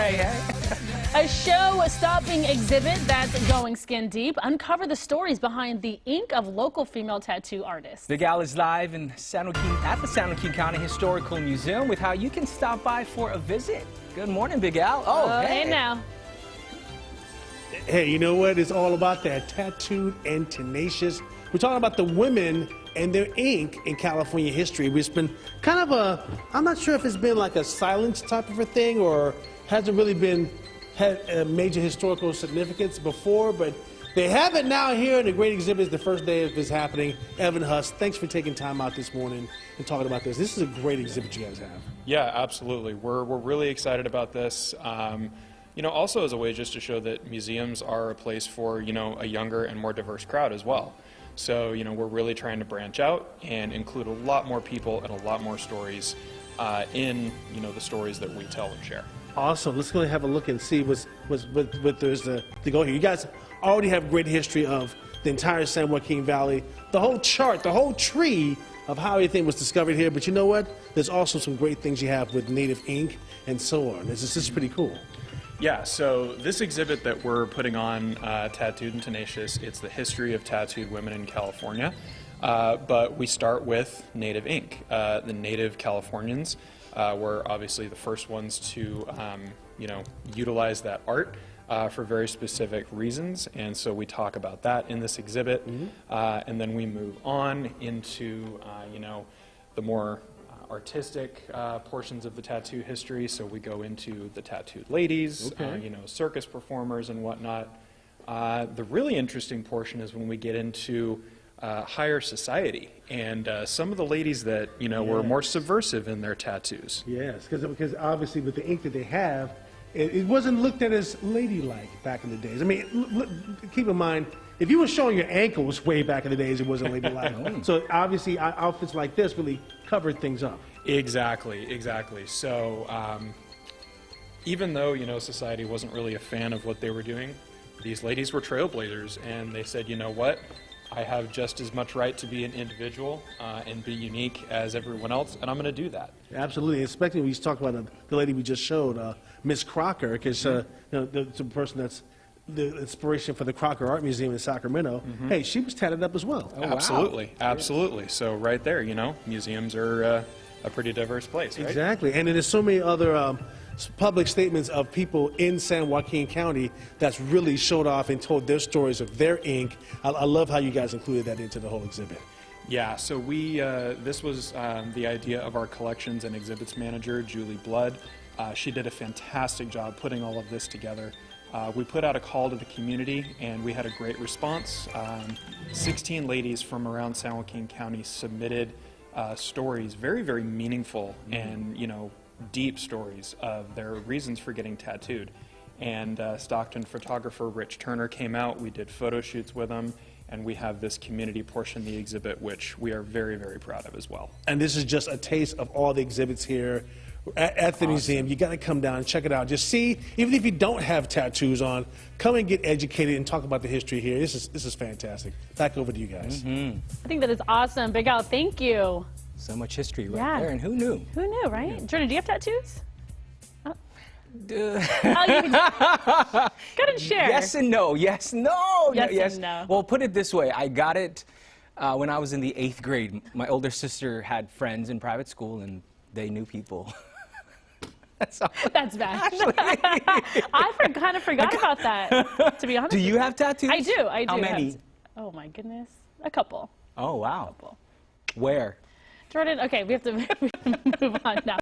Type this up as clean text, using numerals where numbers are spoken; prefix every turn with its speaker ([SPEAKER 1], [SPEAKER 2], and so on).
[SPEAKER 1] Hey, hey.
[SPEAKER 2] A show-stopping exhibit that's going skin deep. Uncover the stories behind the ink of local female tattoo artists.
[SPEAKER 1] Big Al is live in at the San Joaquin County Historical Museum with how you can stop by for a visit. Good morning, Big Al.
[SPEAKER 2] Hey now.
[SPEAKER 3] Hey, you know what? It's all about that tattooed and tenacious. We're talking about the women and their ink in California history. It's been kind of I'm not sure if it's been like a silence type of a thing or hasn't really had a major historical significance before, but they have it now here, and the great exhibit is the first day of this happening. Evan Huss, thanks for taking time out this morning and talking about this. This is a great exhibit you guys have.
[SPEAKER 4] Yeah, absolutely. We're really excited about this. You know, also as a way just to show that museums are a place for, you know, a younger and more diverse crowd as well. So, you know, we're really trying to branch out and include a lot more people and a lot more stories in, you know, the stories that we tell and share.
[SPEAKER 3] Awesome. Let's go and have a look and see what there's to go here. You guys already have great history of the entire San Joaquin Valley, the whole chart, the whole tree of how everything was discovered here. But you know what? There's also some great things you have with native ink and so on. This is pretty cool.
[SPEAKER 4] Yeah, so this exhibit that we're putting on, Tattooed and Tenacious, it's the history of tattooed women in California. But we start with native ink. The native Californians were obviously the first ones to, you know, utilize that art for very specific reasons. And so we talk about that in this exhibit. And then we move on into, you know, the more artistic portions of the tattoo history. So we go into the tattooed ladies, you know, circus performers and whatnot. The really interesting portion is when we get into higher society and some of the ladies that, you know, were more subversive in their tattoos.
[SPEAKER 3] Yes, because obviously with the ink that they have, it wasn't looked at as ladylike back in the days. I mean, keep in mind, if you were showing your ankles way back in the days, it wasn't ladylike. So obviously outfits like this really covered things up.
[SPEAKER 4] Exactly, exactly. So even though, you know, society wasn't really a fan of what they were doing, these ladies were trailblazers, and they said, you know what, I have just as much right to be an individual and be unique as everyone else, and I'm going to do that.
[SPEAKER 3] Absolutely, especially when you talk about the lady we just showed, Miss Crocker, because you know, the person that's the inspiration for the Crocker Art Museum in Sacramento. Hey, she was tatted up as well.
[SPEAKER 4] Oh, absolutely, wow. Absolutely. So right there, you know, museums are a pretty diverse place, right?
[SPEAKER 3] Exactly, and there's so many other public statements of people in San Joaquin County that's really showed off and told their stories of their ink. I love how you guys included that into the whole exhibit.
[SPEAKER 4] Yeah, so we this was the idea of our collections and exhibits manager, Julie Blood. She did a fantastic job putting all of this together. We put out a call to the community, and we had a great response. 16 ladies from around San Joaquin County submitted stories, very, very meaningful and, you know, deep stories of their reasons for getting tattooed. And Stockton photographer Rich Turner came out. We did photo shoots with him, and we have this community portion of the exhibit, which we are very, very proud of as well.
[SPEAKER 3] And this is just a taste of all the exhibits here at the museum. You got to come down and check it out. Just see, even if you don't have tattoos on, come and get educated and talk about the history here. This is fantastic. Back over to you guys.
[SPEAKER 2] I think that is awesome. Big Al, thank you.
[SPEAKER 1] So much history right there, and who knew?
[SPEAKER 2] Who knew, right? Jordan, do you have tattoos? Oh.
[SPEAKER 1] Oh,
[SPEAKER 2] you go and share.
[SPEAKER 1] Yes and no. Yes, no.
[SPEAKER 2] Yes and no.
[SPEAKER 1] Well, put it this way. I got it when I was in the 8th grade. My older sister had friends in private school, and they knew people. That's
[SPEAKER 2] bad. I kind of forgot about that, to be honest.
[SPEAKER 1] Do you have tattoos?
[SPEAKER 2] I do.
[SPEAKER 1] How many?
[SPEAKER 2] Oh, my goodness. A couple.
[SPEAKER 1] Oh, wow.
[SPEAKER 2] A couple.
[SPEAKER 1] Where?
[SPEAKER 2] Jordan, okay, we have to move on now.